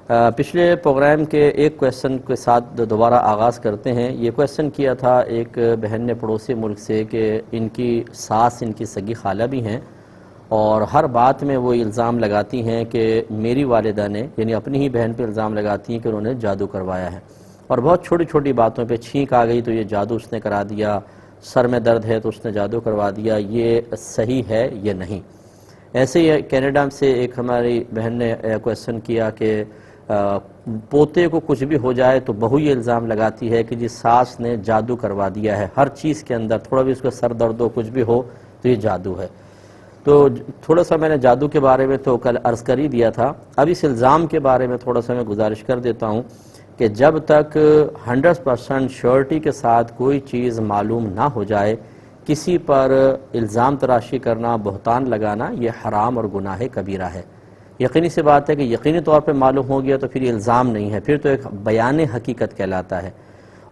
پچھلے پروگرام کے ایک کویسچن کے ساتھ دوبارہ آغاز کرتے ہیں۔ یہ کویسچن کیا تھا ایک بہن نے پڑوسی ملک سے کہ ان کی ساس ان کی سگی خالہ بھی ہیں اور ہر بات میں وہ الزام لگاتی ہیں کہ میری والدہ نے، یعنی اپنی ہی بہن پہ الزام لگاتی ہیں کہ انہوں نے جادو کروایا ہے، اور بہت چھوٹی چھوٹی باتوں پہ چھینک آ گئی تو یہ جادو اس نے کرا دیا، سر میں درد ہے تو اس نے جادو کروا دیا۔ یہ صحیح ہے یا نہیں؟ ایسے ہی کینیڈا سے ایک ہماری بہن نے کویسچن کیا کہ پوتے کو کچھ بھی ہو جائے تو بہو یہ الزام لگاتی ہے کہ جی ساس نے جادو کروا دیا ہے، ہر چیز کے اندر تھوڑا بھی اس کو سر درد ہو کچھ بھی ہو تو یہ جادو ہے۔ تو تھوڑا سا میں نے جادو کے بارے میں تو کل عرض کر ہی دیا تھا، اب اس الزام کے بارے میں تھوڑا سا میں گزارش کر دیتا ہوں کہ جب تک 100% شیورٹی کے ساتھ کوئی چیز معلوم نہ ہو جائے، کسی پر الزام تراشی کرنا، بہتان لگانا، یہ حرام اور گناہ کبیرہ ہے۔ یقینی سی بات ہے کہ یقینی طور پہ معلوم ہو گیا تو پھر یہ الزام نہیں ہے، پھر تو ایک بیان حقیقت کہلاتا ہے۔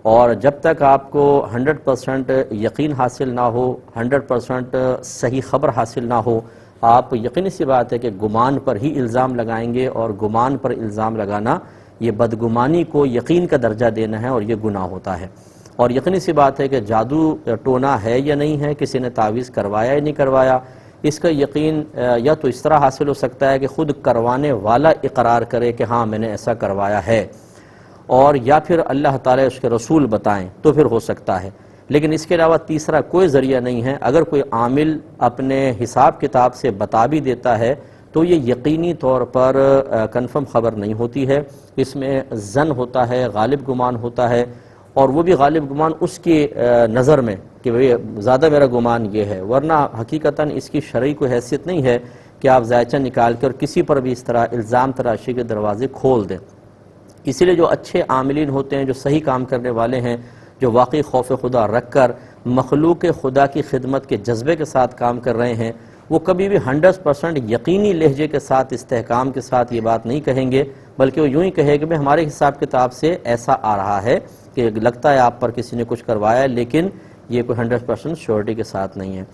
اور جب تک آپ کو 100% یقین حاصل نہ ہو، 100% صحیح خبر حاصل نہ ہو، آپ یقینی سی بات ہے کہ گمان پر ہی الزام لگائیں گے، اور گمان پر الزام لگانا یہ بدگمانی کو یقین کا درجہ دینا ہے اور یہ گناہ ہوتا ہے۔ اور یقینی سی بات ہے کہ جادو ٹونا ہے یا نہیں ہے، کسی نے تعویذ کروایا یا نہیں کروایا، اس کا یقین یا تو اس طرح حاصل ہو سکتا ہے کہ خود کروانے والا اقرار کرے کہ ہاں میں نے ایسا کروایا ہے، اور یا پھر اللہ تعالیٰ اس کے رسول بتائیں تو پھر ہو سکتا ہے۔ لیکن اس کے علاوہ تیسرا کوئی ذریعہ نہیں ہے۔ اگر کوئی عامل اپنے حساب کتاب سے بتا بھی دیتا ہے تو یہ یقینی طور پر کنفرم خبر نہیں ہوتی ہے، اس میں ظن ہوتا ہے، غالب گمان ہوتا ہے، اور وہ بھی غالب گمان اس کی نظر میں کہ زیادہ میرا گمان یہ ہے، ورنہ حقیقتاً اس کی شرعی کوئی حیثیت نہیں ہے کہ آپ ذائچہ نکال کر کسی پر بھی اس طرح الزام تراشی کے دروازے کھول دیں۔ اسی لیے جو اچھے عاملین ہوتے ہیں، جو صحیح کام کرنے والے ہیں، جو واقعی خوف خدا رکھ کر مخلوق خدا کی خدمت کے جذبے کے ساتھ کام کر رہے ہیں، وہ کبھی بھی 100% یقینی لہجے کے ساتھ، استحکام کے ساتھ یہ بات نہیں کہیں گے، بلکہ وہ یوں ہی کہے کہ ہمارے حساب کتاب سے ایسا آ رہا ہے کہ لگتا ہے آپ پر کسی نے کچھ کروایا ہے، لیکن یہ کوئی 100% شیورٹی کے ساتھ نہیں ہے۔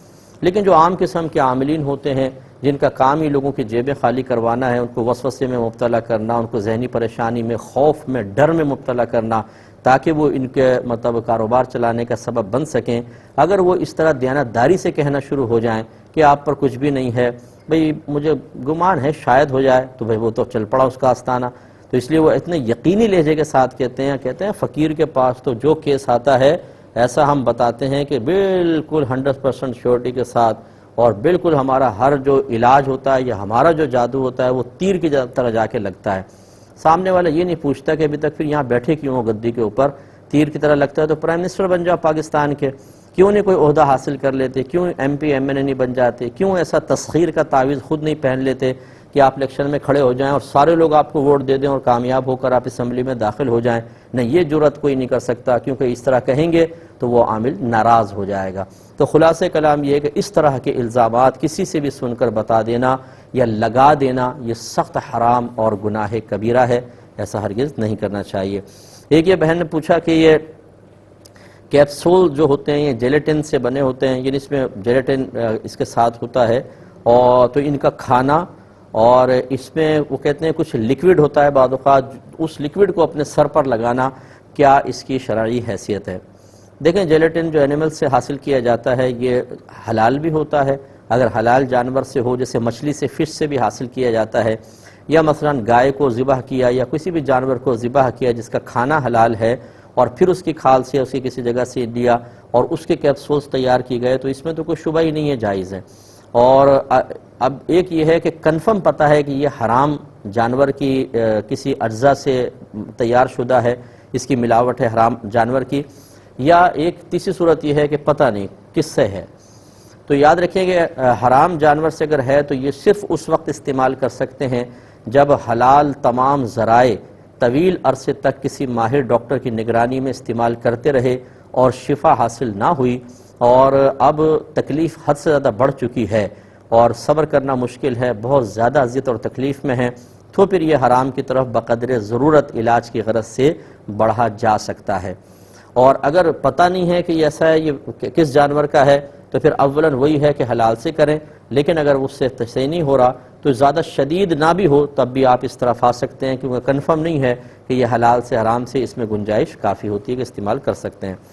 لیکن جو عام قسم کے عاملین ہوتے ہیں، جن کا کام ہی لوگوں کی جیبیں خالی کروانا ہے، ان کو وسوسے میں مبتلا کرنا، ان کو ذہنی پریشانی میں، خوف میں، ڈر میں مبتلا کرنا، تاکہ وہ ان کے کاروبار چلانے کا سبب بن سکیں، اگر وہ اس طرح دیانتداری سے کہنا شروع ہو جائیں کہ آپ پر کچھ بھی نہیں ہے، بھئی مجھے گمان ہے شاید ہو جائے، تو بھئی وہ تو چل پڑا اس کا آستانہ۔ تو اس لیے وہ اتنے یقینی لہجے کے ساتھ کہتے ہیں فقیر کے پاس تو جو کیس آتا ہے ایسا ہم بتاتے ہیں کہ بالکل 100% شیورٹی کے ساتھ، اور بالکل ہمارا ہر جو علاج ہوتا ہے یا ہمارا جو جادو ہوتا ہے وہ تیر کی طرح جا کے لگتا ہے۔ سامنے والا یہ نہیں پوچھتا کہ ابھی تک پھر یہاں بیٹھے کیوں ہو گدی کے اوپر، تیر کی طرح لگتا ہے تو پرائم منسٹر بن جاؤ پاکستان کے، کیوں نہیں کوئی عہدہ حاصل کر لیتے، کیوں ایم پی ایم این اے نہیں بن جاتے، کیوں ایسا تسخیر کا تعویذ خود نہیں پہن لیتے کہ آپ الیکشن میں کھڑے ہو جائیں اور سارے لوگ آپ کو ووٹ دے دیں اور کامیاب ہو کر آپ اسمبلی میں داخل ہو جائیں۔ نہیں، یہ جرأت کوئی نہیں کر سکتا، کیونکہ اس طرح کہیں گے تو وہ عامل ناراض ہو جائے گا۔ تو خلاصہ کلام یہ ہے کہ اس طرح کے الزامات کسی سے بھی سن کر بتا دینا یا لگا دینا یہ سخت حرام اور گناہ کبیرہ ہے، ایسا ہرگز نہیں کرنا چاہیے۔ ایک یہ بہن نے پوچھا کہ یہ کیپسول جو ہوتے ہیں یہ جیلیٹن سے بنے ہوتے ہیں، یعنی اس میں جیلیٹن اس کے ساتھ ہوتا ہے، اور تو ان کا کھانا، اور اس میں وہ کہتے ہیں کچھ لیکوڈ ہوتا ہے بعض اوقات، اس لیکوڈ کو اپنے سر پر لگانا، کیا اس کی شرعی حیثیت ہے؟ دیکھیں جیلیٹن جو اینیمل سے حاصل کیا جاتا ہے یہ حلال بھی ہوتا ہے، اگر حلال جانور سے ہو، جیسے مچھلی سے، فش سے بھی حاصل کیا جاتا ہے، یا مثلا گائے کو ذبح کیا یا کسی بھی جانور کو ذبح کیا جس کا کھانا حلال ہے، اور پھر اس کی کھال سے، اس کی کسی جگہ سے لیا اور اس کے کیپسولز تیار کی گئے، تو اس میں تو کوئی شبہ ہی نہیں ہے، جائز ہے۔ اور اب ایک یہ ہے کہ کنفرم پتہ ہے کہ یہ حرام جانور کی کسی اجزاء سے تیار شدہ ہے، اس کی ملاوٹ ہے حرام جانور کی، یا ایک تیسری صورت یہ ہے کہ پتہ نہیں کس سے ہے۔ تو یاد رکھیں کہ حرام جانور سے اگر ہے تو یہ صرف اس وقت استعمال کر سکتے ہیں جب حلال تمام ذرائع طویل عرصے تک کسی ماہر ڈاکٹر کی نگرانی میں استعمال کرتے رہے اور شفا حاصل نہ ہوئی، اور اب تکلیف حد سے زیادہ بڑھ چکی ہے اور صبر کرنا مشکل ہے، بہت زیادہ اذیت اور تکلیف میں ہے، تو پھر یہ حرام کی طرف بقدر ضرورت علاج کی غرض سے بڑھا جا سکتا ہے۔ اور اگر پتہ نہیں ہے کہ یہ ایسا ہے، یہ کس جانور کا ہے، تو پھر اولاً وہی ہے کہ حلال سے کریں، لیکن اگر اس سے صحیح نہیں ہو رہا تو زیادہ شدید نہ بھی ہو تب بھی آپ اس طرف آ سکتے ہیں، کیونکہ کنفرم نہیں ہے کہ یہ حلال سے حرام سے، اس میں گنجائش کافی ہوتی ہے کہ استعمال کر سکتے ہیں۔